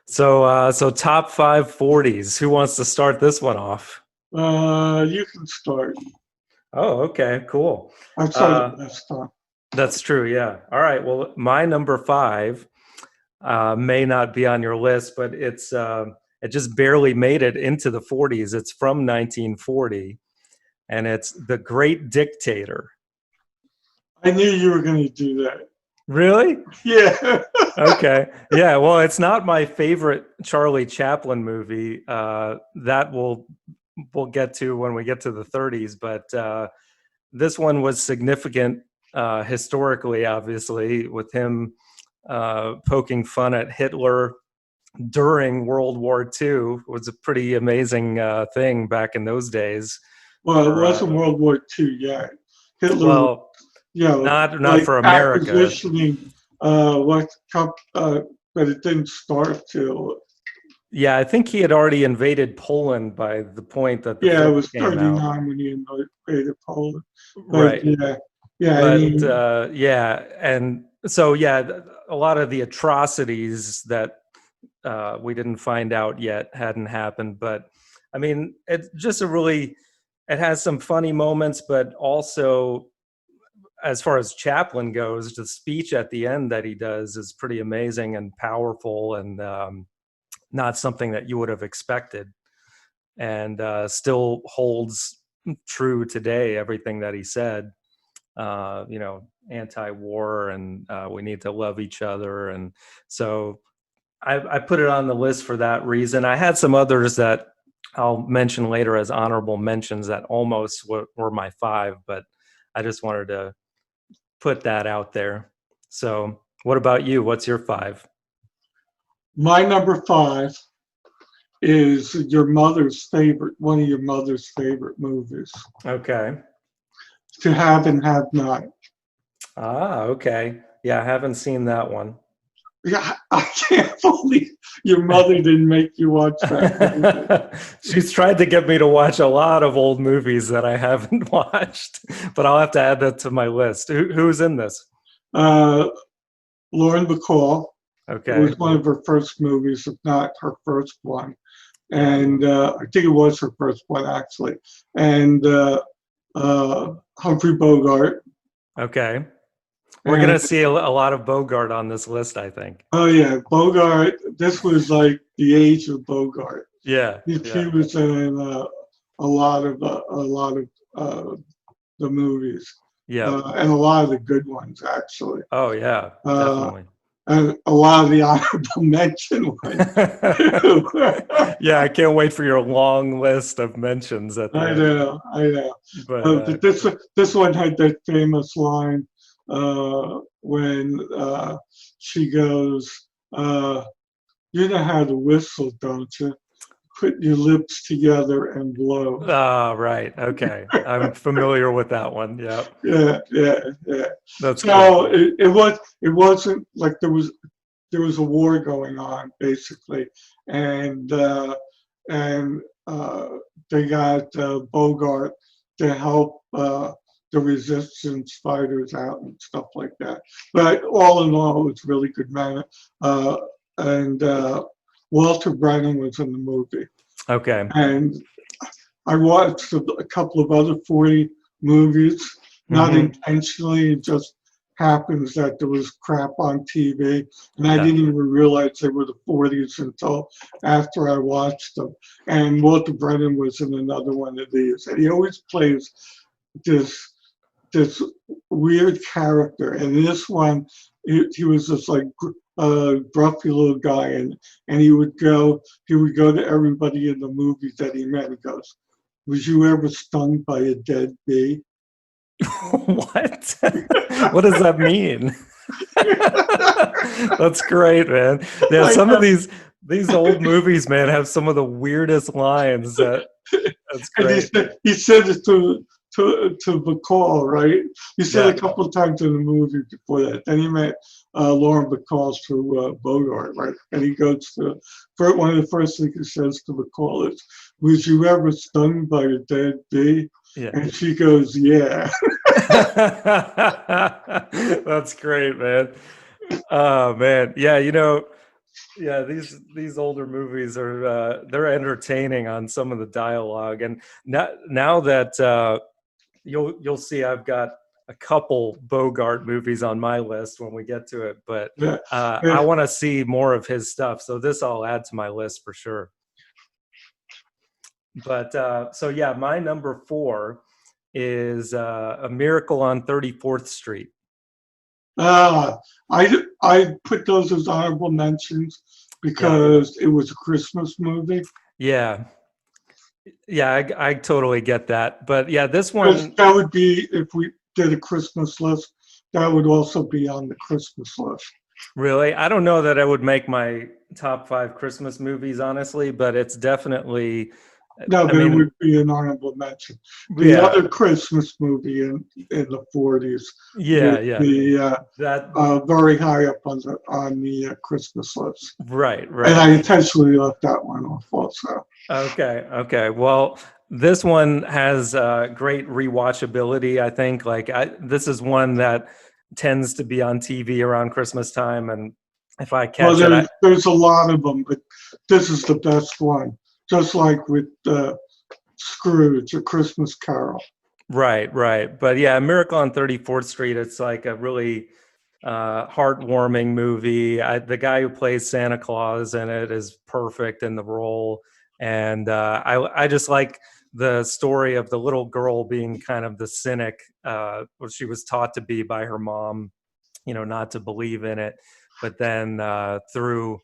So top five 40s. Who wants to start this one off? You can start. Oh, okay, cool. I started Uh, last time. that's true. Yeah. All right. Well, my number five may not be on your list, but it just barely made it into the 40s. It's from 1940, and it's The Great Dictator. I knew you were going to do that. Really? Yeah. Okay. Yeah. Well, it's not my favorite Charlie Chaplin movie. That we'll get to when we get to the 30s, but this one was significant historically, obviously, with him poking fun at Hitler during World War II. It was a pretty amazing thing back in those days. Well, it For wasn't World War II yet. Hitler was, well, not like for America. acquisitioning but it didn't start till, Yeah, I think he had already invaded Poland by the point that the yeah, it film was came out. 39 when he invaded Poland. But Right. yeah, I But mean, yeah, and so yeah, a lot of the atrocities that we didn't find out yet hadn't happened. But I mean, it's just it has some funny moments, but also as far as Chaplin goes, the speech at the end that he does is pretty amazing and powerful, and not something that you would have expected, and still holds true today. Everything that he said, anti-war, and we need to love each other, and so I put it on the list for that reason. I had some others that I'll mention later as honorable mentions that almost were my five, but I just wanted to put that out there. So, what about you? What's your five? my number five is one of your mother's favorite movies, Okay. To Have and Have Not. Ah, okay. Yeah, I haven't seen that one. Yeah, I can't believe your mother didn't make you watch that movie. She's tried to get me to watch a lot of old movies that I haven't watched, but I'll have to add that to my list. Who's in this? Uh, Lauren Bacall. It Okay. was one of her first movies, if not her first one. Yeah. And I think it was her first one, actually. And Humphrey Bogart. Okay. We're And gonna see a lot of Bogart on this list, I think. oh, yeah, Bogart. This was like the age of Bogart. Yeah. He Yeah. was in a lot of the movies, Yep. and a lot of the good ones, actually. Oh yeah, Uh, definitely. and a lot of the honorable mention ones. Yeah, I can't wait for your long list of mentions at the I end. know, I know. But But this one had that famous line when she goes, "You know how to whistle, don't you? Put your lips together and blow." right. Okay. I'm familiar with that one. Yep. Yeah, yeah, yeah. That's cool. So it wasn't like there was a war going on, basically, and and they got Bogart to help the resistance fighters out and stuff like that. But all in all, it's really good man. And Walter Brennan was in the movie, Okay. and I watched a couple of other 40 movies, not Hmm. intentionally. It just happens that there was crap on TV, and I Yeah. didn't even realize they were the 40s until after I watched them. And Walter Brennan was in another one of these, and he always plays this this weird character. And in this one, he was this like gruffy little guy, and he would go to everybody in the movies that he met. He goes, "Was you ever stung by a dead bee?" What? What does that mean? That's great, man. Yeah, I some of know. these old movies, man, have some of the weirdest lines. That's And he great. said he said it to Bacall, right? He said Yeah. a couple of times in the movie before that. Then he met Lauren Bacall through Bogart, right? And he goes to for one of the first things he says to Bacall is, "Was you ever stung by a dead bee?" Yeah. And she goes, "Yeah." That's great, man. Oh man. Yeah, Yeah, these older movies are they're entertaining on some of the dialogue, and now that you'll see, I've got a couple Bogart movies on my list when we get to it, but Yeah. I Yeah. want to see more of his stuff, so this I'll add to my list for sure. But so yeah, my number four is A Miracle on 34th Street. Uh, I put those as honorable mentions Yeah, because it was a Christmas movie. yeah, yeah. I totally get that, but yeah, this Because one that would be, if we did a Christmas list, that would also be on the Christmas list. really, I don't know that I would make my top five Christmas movies, honestly, but it's definitely. No, I but it mean, would be an honorable mention. The yeah, other Christmas movie in the 40s yeah, would yeah. be That very high up on the Christmas list. right, And right. I intentionally left that one off also. Okay, okay. Well, this one has great rewatchability. I think this is one that tends to be on TV around Christmas time, and if I Well, catch it, I there's a lot of them, but this is the best one. Just like with Scrooge, A Christmas Carol. right, right. But yeah, Miracle on 34th Street. It's like a really heartwarming movie. The guy who plays Santa Claus in it is perfect in the role, and I just like the story of the little girl being kind of the cynic, what she was taught to be by her mom, not to believe in it, but then through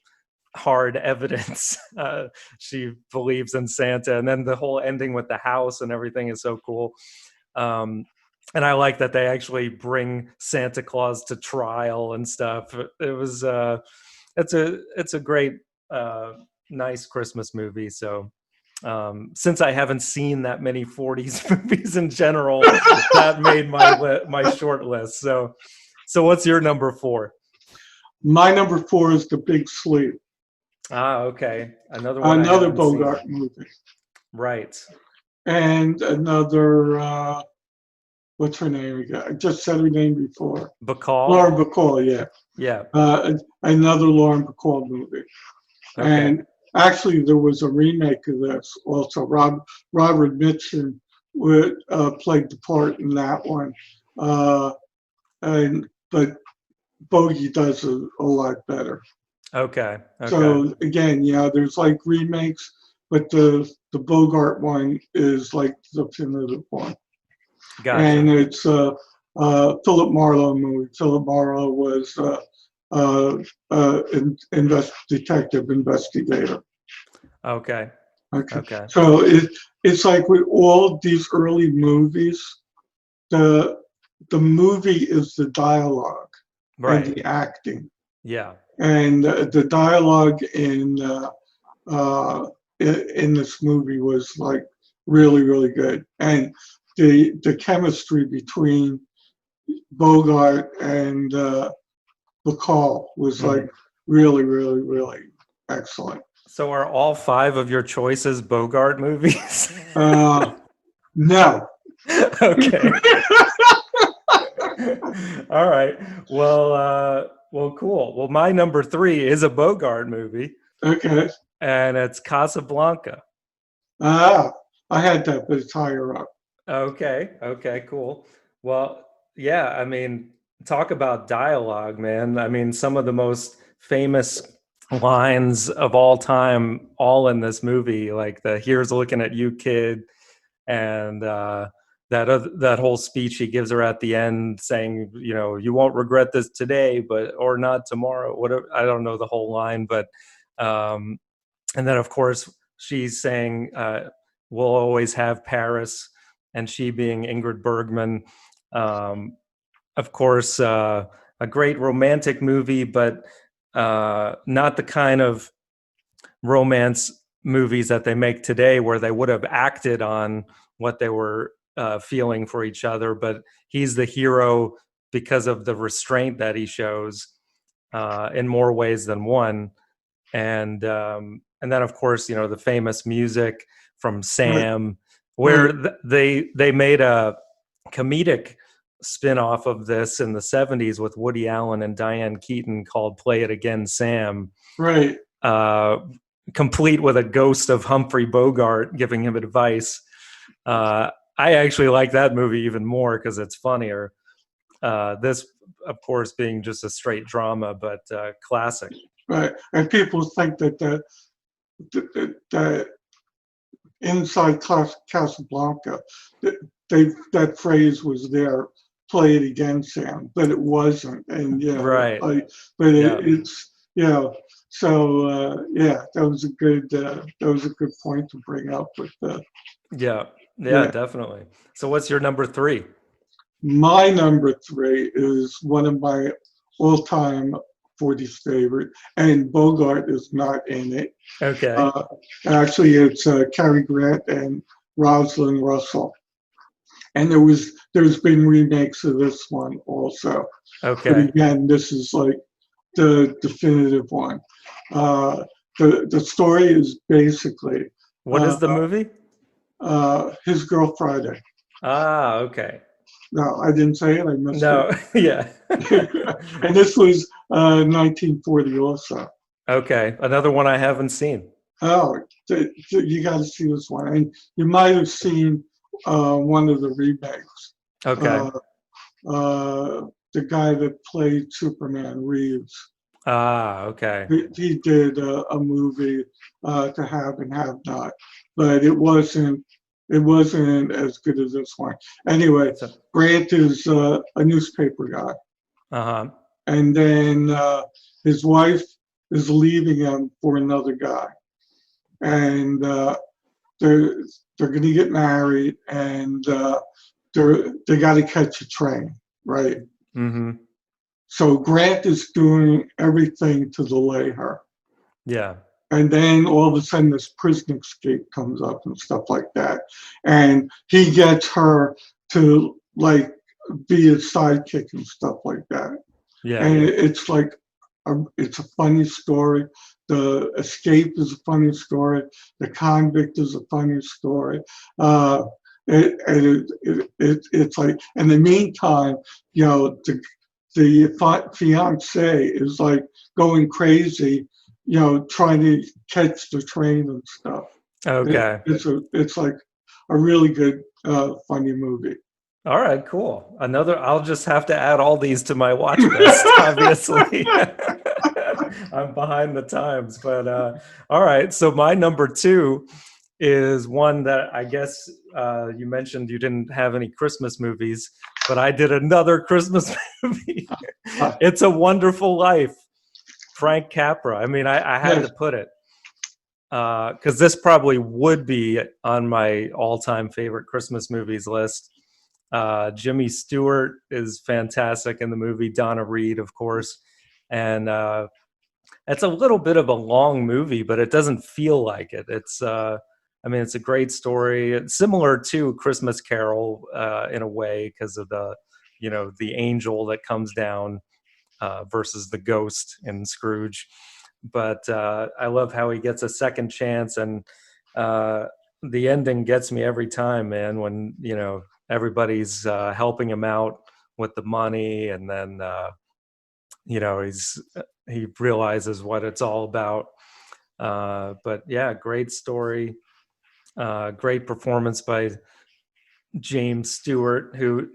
hard evidence, she believes in Santa, and then the whole ending with the house and everything is so cool. Um, and I like that they actually bring Santa Claus to trial and stuff. It was it's a great nice Christmas movie. So since I haven't seen that many 40s movies in general, that made my short list. So what's your number four? My number four is The Big Sleep, Ah, okay, another one I another haven't seen. Bogart movie, Right, and another what's her name again? I just said her name before. Bacall. Lauren Bacall, yeah. Yeah. Another Lauren Bacall movie. Okay. And actually, there was a remake of this also. Robert Mitchum played the part in that one. Uh, but Bogey does a lot better. Okay. Okay. So again, yeah, there's like remakes, but the Bogart one is like the definitive one. And Gotcha. it's Philip Marlowe movie. Philip Marlowe was detective investigator. Okay. Okay, Okay. so it's like with all these early movies, the the movie is the dialogue and Right. the acting, Yeah. and the dialogue uh, in this movie was like really good, and the chemistry between Bogart and Bacall was like Mhm. really excellent. So are all five of your choices Bogart movies? Uh, no, Okay. All right. Well, cool. Well, my number three is a Bogart movie, okay. and it's Casablanca. Ah, I had that, but it's higher up. Okay. Okay. Cool. Well, yeah. I mean, talk about dialogue, man. I mean, some of the most famous lines of all time, all in this movie, like the "Here's looking at you, kid," and that whole speech he gives her at the end, saying, "You won't regret this today, but or not tomorrow." Whatever. I don't know the whole line, but um, and then of course she's saying, "We'll always have Paris," and she being Ingrid Bergman. Um, of course, a great romantic movie, but not the kind of romance movies that they make today where they would have acted on what they were feeling for each other, but he's the hero because of the restraint that he shows in more ways than one. And then of course, the famous music from Right, Sam, where right, they made a comedic spin-off of this in the 70s with Woody Allen and Diane Keaton called Play It Again, Sam, Right. complete with a ghost of Humphrey Bogart giving him advice. I actually like that movie even more because it's funnier. This, of course, being just a straight drama, but classic. Right. And people think that inside Casablanca, that phrase was there, play it again, Sam, but it wasn't. And Right. but Yeah. it's so that was a good point to bring up with Yeah, yeah. definitely. So what's your number 3? My number 3 is one of my all-time 40s favorite, and Bogart is not in it. Okay. Actually, it's Cary Grant and Rosalind Russell, and there's been remakes of this one also. But Okay. again, this is like the definitive one. The story is basically What is the movie? His Girl Friday. Ah, okay. No, I didn't say it. I missed No, yeah. it. And this was 1940 also. Okay, another one I haven't seen. Oh, you got to see this one, and you might have seen one of the remakes. Okay. The guy that played Superman, Reeves, Ah, okay. he did a movie, To Have and Have Not, but it wasn't as good as this one. Anyway, So, Grant is a newspaper guy, uh-huh. and then his wife is leaving him for another guy, and they're going to get married, and they got to catch a train, right? Mm-hmm. So Grant is doing everything to delay her. Yeah. And then all of a sudden this prison escape comes up and stuff like that. And he gets her to like be his sidekick and stuff like that. Yeah. And it's like, it's a funny story. The escape is a funny story. The convict is a funny story. It's like, in the meantime, the fiance is like going crazy, trying to catch the train and stuff. Okay. It's like a really good, funny movie. All right, cool. I'll just have to add all these to my watch list, obviously. I'm behind the times, but all right. So my number 2 is one that I guess you mentioned you didn't have any Christmas movies, but I did another Christmas movie. It's a Wonderful Life, Frank Capra. I mean, I had to put it because this probably would be on my all-time favorite Christmas movies list. Jimmy Stewart is fantastic in the movie. Donna Reed, of course, and it's a little bit of a long movie, but it doesn't feel like it. It's it's a great story. It's similar to Christmas Carol in a way because of the angel that comes down versus the ghost in Scrooge. But I love how he gets a second chance, and the ending gets me every time, man. When everybody's helping him out with the money, and then he realizes what it's all about. But yeah, great story, great performance by James Stewart, who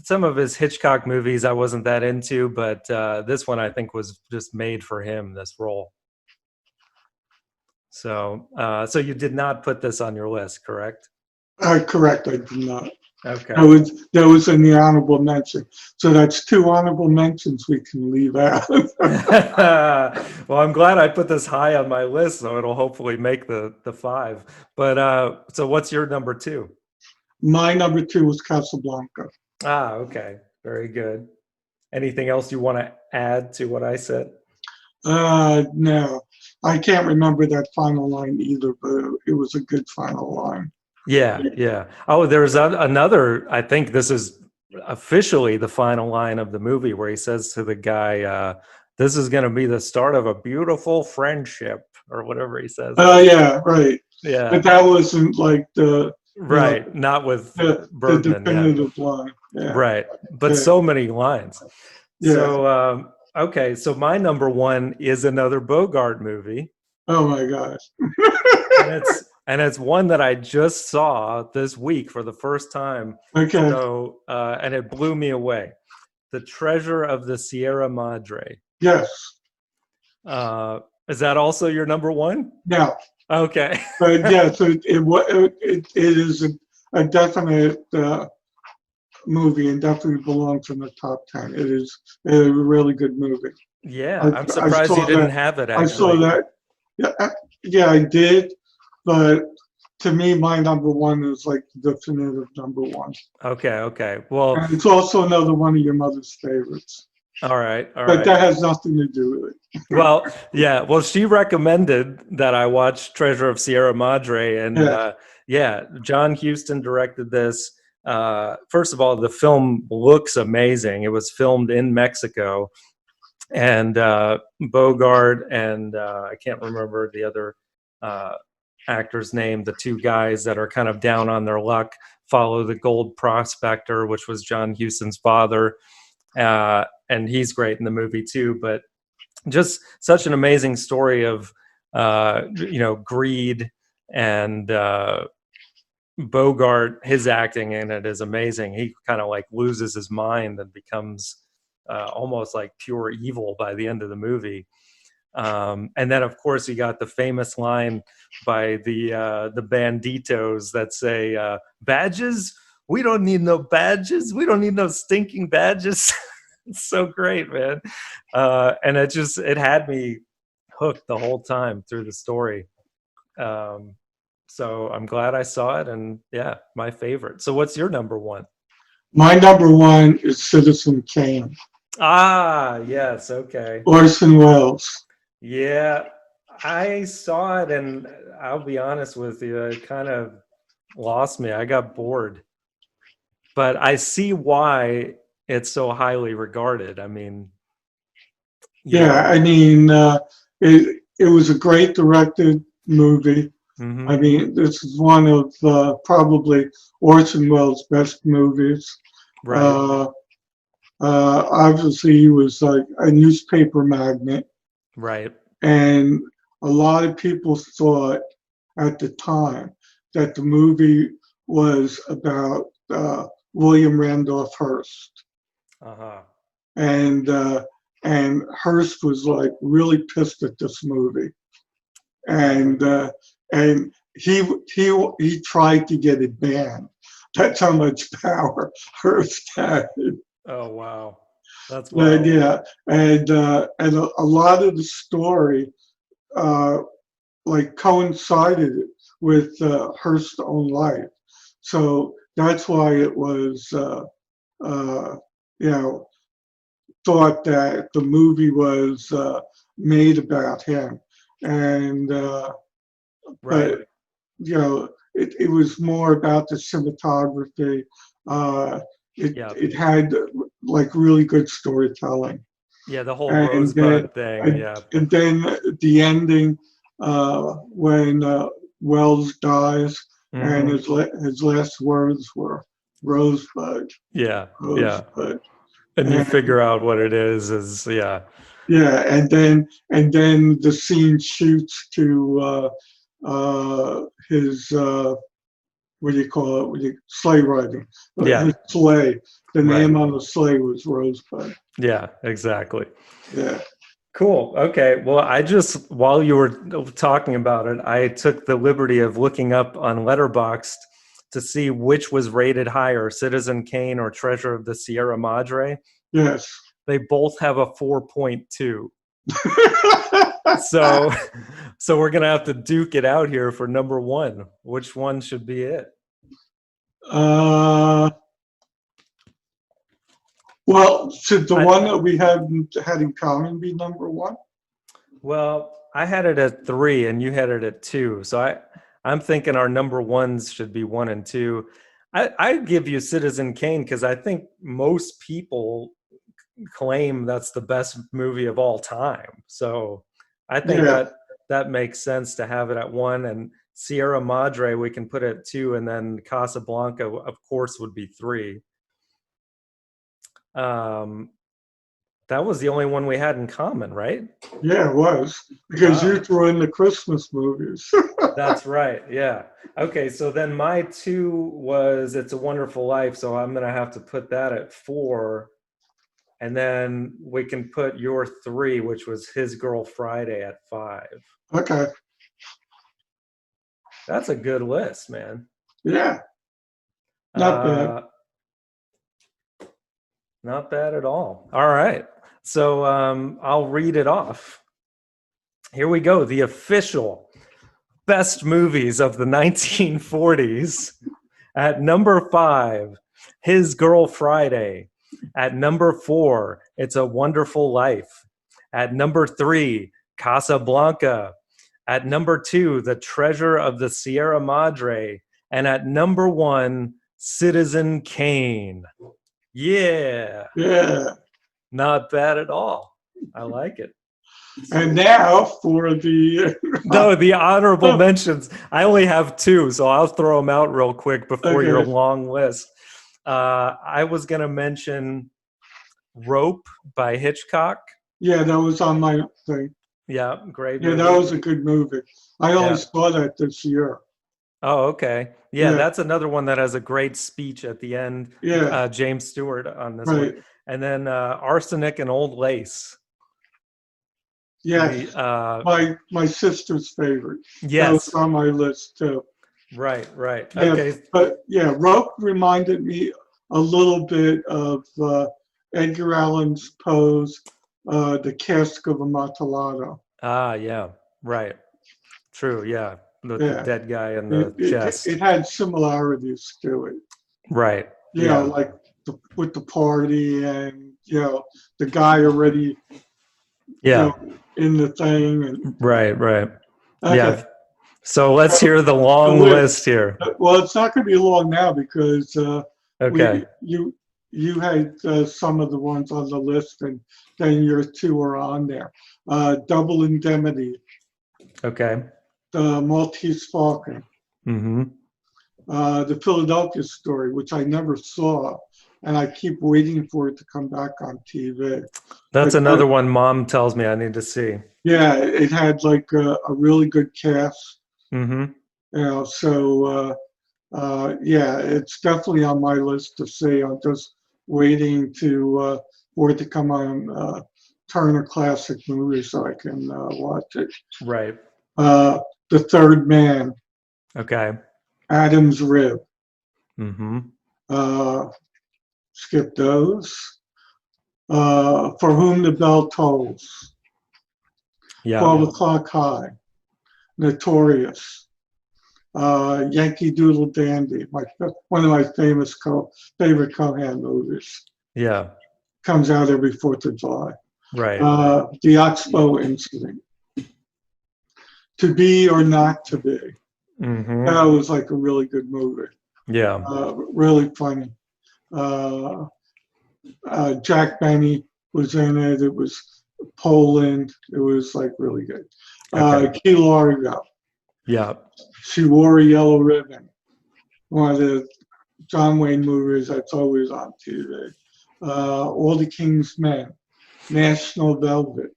some of his Hitchcock movies I wasn't that into, but this one I think was just made for him, this role. So you did not put this on your list, correct? Correct, I did not. Okay. That was in the honorable mention. So that's 2 honorable mentions we can leave out. Well, I'm glad I put this high on my list, so it'll hopefully make the 5. But so what's your number 2? My number 2 was Casablanca. Ah, okay. Very good. Anything else you want to add to what I said? No, I can't remember that final line either, but it was a good final line. Yeah. Oh, there's another, I think this is officially the final line of the movie where he says to the guy, this is going to be the start of a beautiful friendship, or whatever he says. Yeah, right. Yeah. But that wasn't like the Right. Not with the Bergman. Yeah. definitive line. Yeah, Right. But yeah, so many lines. yeah. So, okay. So my number one is another Bogart movie, Oh my gosh. and it's one that I just saw this week for the first time. Okay. So, and it blew me away. The Treasure of the Sierra Madre. Yes. Uh, is that also your number one? Now, Okay. but yes, it is a definite movie and definitely belongs in the top 10. It is a really good movie. Yeah, I, I'm I surprised you saw didn't that. have it I saw actually. that. Yeah, yeah, I did. But to me, my number one is like the definitive number one. Okay, okay. Well, And it's also another one of your mother's favorites. all right, all But right. that has nothing to do with it. Well, yeah. Well, she recommended that I watch Treasure of Sierra Madre, and Yeah, yeah, John Huston directed this. First of all, the film looks amazing. It was filmed in Mexico, and Bogart and I can't remember the other uh, actor's name. The two guys that are kind of down on their luck follow the gold prospector, which was John Huston's father, and he's great in the movie too. But just such an amazing story of greed and Bogart. His acting in it is amazing. He kind of like loses his mind and becomes almost like pure evil by the end of the movie. And then, of course, you got the famous line by the banditos that say, "Badges? We don't need no badges. We don't need no stinking badges." It's so great, man. And it had me hooked the whole time through the story. Um, so I'm glad I saw it, and yeah, my favorite. So what's your number one? my number one is Citizen Kane, Ah, yes, okay. Orson Welles. Yeah, I saw it, and I'll be honest with you, it kind of lost me. I got bored, but I see why it's so highly regarded. I mean, you Yeah, know, I mean, it was a great directed movie. I hmm, mean, this is one of probably Orson Welles' best movies. right, Uh, Obviously, he was like a newspaper magnate, right, and a lot of people thought at the time that the movie was about William Randolph Hearst, uh-huh, and Hearst was like really pissed at this movie, right. and he tried to get it banned. That's how much power Hearst had. Oh, wow. That's But wild. yeah, and a lot of the story uh, like coincided with Hearst's own life, so that's why it was uh, you know thought that the movie was made about him, and Right. but it was more about the cinematography. Uh, Yeah. it had like really good storytelling, Yeah, the whole and then Rosebud thing. and, Yeah. and then the ending when Wells dies, and Hmm. his last words were "Rosebud, Yeah. Yeah. Rosebud," And you and figure out what it is, yeah. yeah, and then the scene shoots to his what do you call it? Sleigh riding. Yeah. His sleigh. The Right. name on the sleigh was Rosebud. Yeah, exactly. Yeah. Cool. Okay. Well, while you were talking about it, I took the liberty of looking up on Letterboxd to see which was rated higher, Citizen Kane or Treasure of the Sierra Madre. Yes. They both have a 4.2. So, so we're gonna have to duke it out here for number one. Which one should be it? uh, well, should the I, one that we had in common be number one? well, I had it at three, and you had it at two. So I'm thinking our number ones should be one and two. I give you Citizen Kane because I think most people claim that's the best movie of all time. So I think Yeah. that makes sense to have it at one. And Sierra Madre we can put at 2, and then Casablanca, of course, would be 3. Um, that was the only one we had in common, right? Yeah, it was because you Wow. threw in the Christmas movies. That's right. Yeah. Okay. So then my 2 was It's a Wonderful Life. So I'm going to have to put that at 4. And then we can put your 3, which was His Girl Friday, at 5. Okay. That's a good list, man. Yeah, not bad. Uh, not bad at all. All right. So I'll read it off. Here we go. The official best movies of the 1940s. At number 5, His Girl Friday. At number 4, It's a Wonderful Life. At number 3, Casablanca. At number 2, The Treasure of the Sierra Madre. And at number 1, Citizen Kane. Yeah, Yeah. not bad at all. I like it. And now for the No, the honorable mentions. I only have 2, so I'll throw them out real quick before your okay. long list. I was going to mention Rope by Hitchcock. Yeah, that was on my thing. Yeah, great Yeah, that movie. was a good movie. I only Yeah. saw that this year. Oh, okay. Yeah, Yeah, that's another one that has a great speech at the end. yeah, James Stewart on this one. right. And then Arsenic and Old Lace. Yes, The my sister's favorite. That was yes, on my list too. right, right. Yeah, Okay. but yeah, Rope reminded me a little bit of Edgar Allan's Poe's The Cask of Amontillado. Ah, yeah, right. True, yeah. The Yeah, dead guy in it, the it, chest. it had similarities to it. Right. You know, Yeah. like with the party and, the guy already, Yeah. in the thing. And Right, right. okay, Yeah. So let's so, hear the so long list here. well, it's not going to be long now because Okay. we you had some of the ones on the list, and then your 2 are on there. Double Indemnity, Okay. The Maltese Falcon, Mm-hmm. The Philadelphia Story, which I never saw, and I keep waiting for it to come back on TV. That's But another one Mom tells me I need to see. yeah, it had like a really good cast. Mm-hmm. So yeah, it's definitely on my list to see. I'm just waiting for it to come on Turner Classic Movies so I can watch it. Right. Uh, The Third Man, Okay. Adam's Rib. Mm-hmm. Skip those. For Whom the Bell Tolls, Yeah. 12 O'Clock High, Notorious, Yankee Doodle Dandy, one of my favorite Cohan movies. Yeah. Comes out every 4th of July. Right. The Oxbow Incident, To Be or Not to Be. Mm-hmm. That was like a really good movie. Yeah. Really funny. Jack Benny was in it. It was Poland. It was like really good. Okay. Key Largo, Yeah. She Wore a Yellow Ribbon. One of the John Wayne movies that's always on TV. All the King's Men, National Velvet,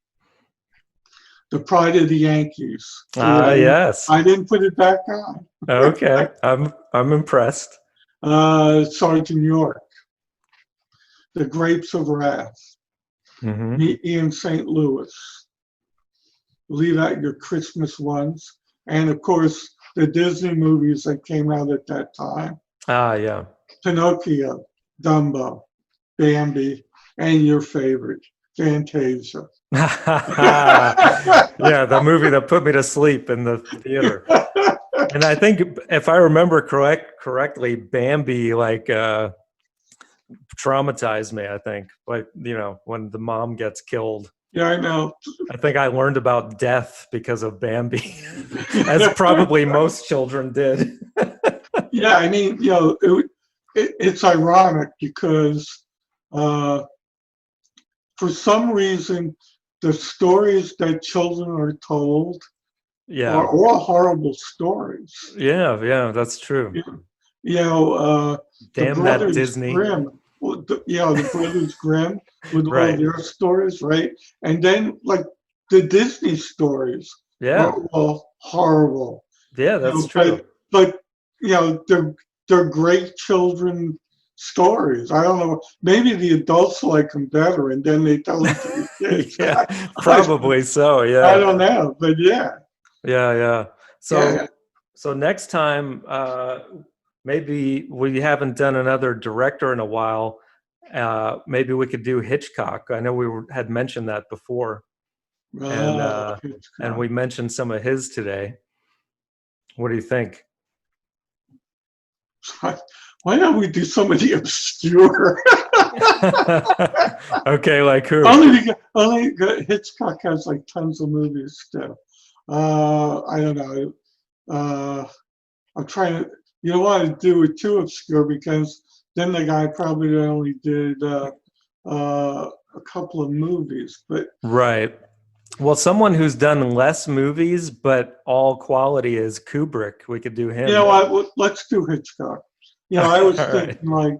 The Pride of the Yankees. See, Ah, yes. I didn't put it back on. Okay. I'm impressed. Sergeant York, The Grapes of Wrath, Mm-hmm. Meet Me in St. Louis, leave out your Christmas ones, and of course the Disney movies that came out at that time: Ah, yeah. Pinocchio, Dumbo, Bambi, and your favorite, Fantasia. Yeah, the movie that put me to sleep in the theater. And I think if I remember correctly, Bambi traumatized me, I think. Like, when the mom gets killed. Yeah, I know. I think I learned about death because of Bambi, as probably most children did. Yeah, I mean, it's ironic because for some reason, the stories that children are told Yeah. are all horrible stories. Yeah. Yeah. That's true. You know, the Damn that Brothers Disney. Grimm, the Brothers Grimm with all Right. their stories, right? And then like the Disney stories are Yeah. all horrible, Yeah. you That's know, true. but they're great children stories. I don't know, maybe the adults like them better, and then they tell them to the kids. Yeah. I, Probably so. I Yeah. don't know, but yeah, Yeah. Yeah. yeah. So next time, maybe we haven't done another director in a while. Maybe we could do Hitchcock. I know had mentioned that before, and Oh, uh, and Hitchcock. we mentioned some of his today. What do you think? Why don't we do somebody obscure? Okay, like who? only Hitchcock has like tons of movies still. I don't know. Uh, I'm trying to. You don't want to do it too obscure because then the guy probably only did a couple of movies. But Right. Well, someone who's done less movies but all quality is Kubrick. We could do you him. know what? Let's do Hitchcock. I All was right. thinking like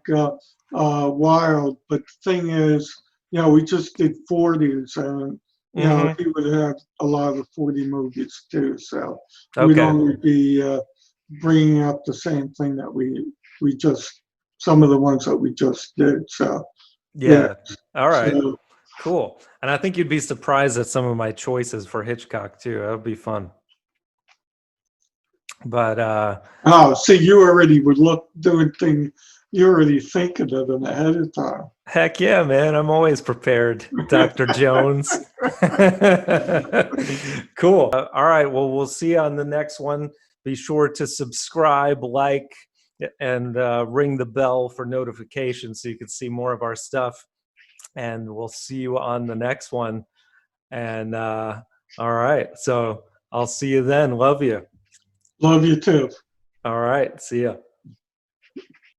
Wild, but the thing is, we just did 40s, and Hmm. he would have a lot of 40 movies too. So we'd Okay. only be bringing up the same thing that we just some of the ones that we just did. So yeah, Yeah. All right. so Cool. And I think you'd be surprised at some of my choices for Hitchcock too. That would be fun. But oh, see, you already would look doing things. You're already thinking of them ahead of time. heck yeah, man. I'm always prepared, Dr. Jones. Cool. All right. Well, we'll see you on the next one. Be sure to subscribe, like, and ring the bell for notifications so you can see more of our stuff. And we'll see you on the next one. And all right. So I'll see you then. Love you. Love you too. All right. See ya.